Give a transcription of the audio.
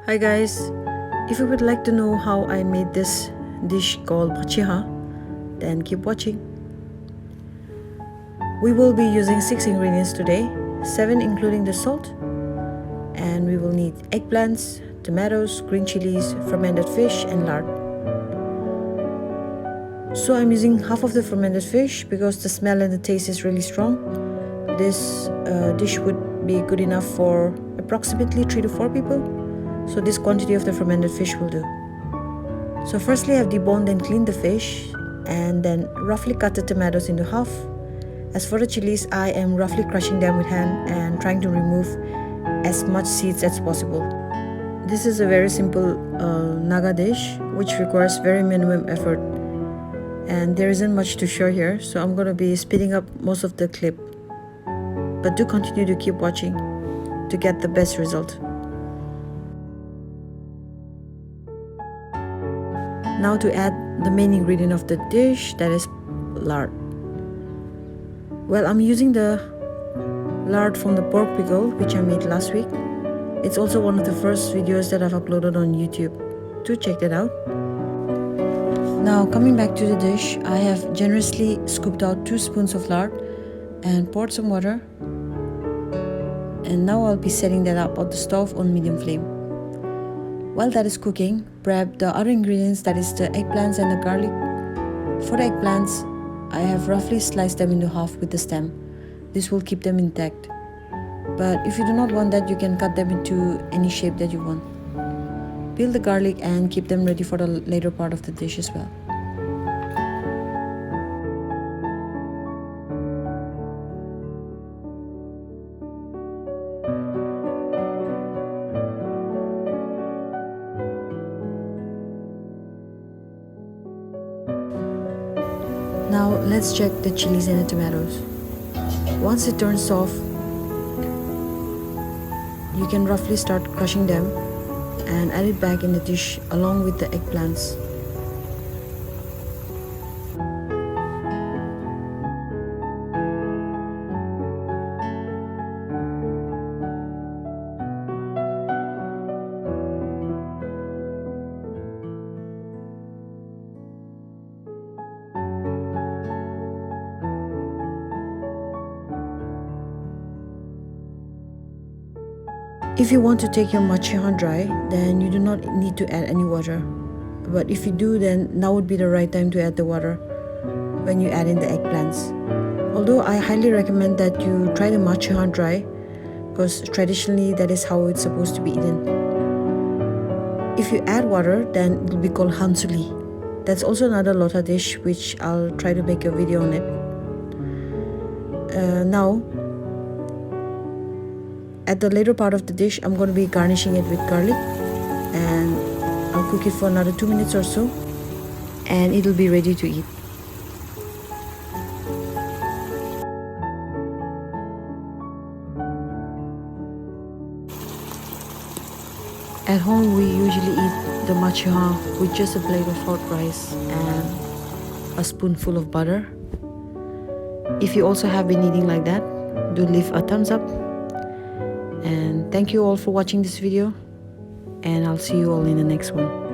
Hi guys, if you would like to know how I made this dish called Machihan, then keep watching. We will be using 6 ingredients today, 7 including the salt, and we will need eggplants, tomatoes, green chilies, fermented fish and lard. So I'm using half of the fermented fish because the smell and the taste is really strong. This dish would be good enough for approximately 3 to 4 people. So this quantity of the fermented fish will do. So firstly I've deboned and cleaned the fish and then roughly cut the tomatoes into half. As for the chilies, I am roughly crushing them with hand and trying to remove as much seeds as possible. This is a very simple Naga dish which requires very minimum effort, and there isn't much to show here, so I'm going to be speeding up most of the clip. But do continue to keep watching to get the best result. Now to add the main ingredient of the dish, that is lard. Well, I'm using the lard from the pork pickle which I made last week. It's also one of the first videos that I've uploaded on YouTube. Do check that out. Now coming back to the dish, I have generously scooped out 2 spoons of lard and poured some water. And now I'll be setting that up on the stove on medium flame. While that is cooking, prep the other ingredients, that is the eggplants and the garlic. For the eggplants, I have roughly sliced them into half with the stem. This will keep them intact. But if you do not want that, you can cut them into any shape that you want. Peel the garlic and keep them ready for the later part of the dish as well. Now let's check the chilies and the tomatoes. Once it turns soft, you can roughly start crushing them and add it back in the dish along with the eggplants. If you want to take your machi-hun dry, then you do not need to add any water. But if you do, then now would be the right time to add the water when you add in the eggplants. Although I highly recommend that you try the machi-hun dry, because traditionally that is how it's supposed to be eaten. If you add water, then it will be called hansuli. That's also another Lotha dish which I'll try to make a video on it. Now, at the later part of the dish, I'm going to be garnishing it with garlic, and I'll cook it for another 2 minutes or so, and it'll be ready to eat. At home, we usually eat the machi-hun with just a plate of hot rice and a spoonful of butter. If you also have been eating like that, do leave a thumbs up. And thank you all for watching this video, and I'll see you all in the next one.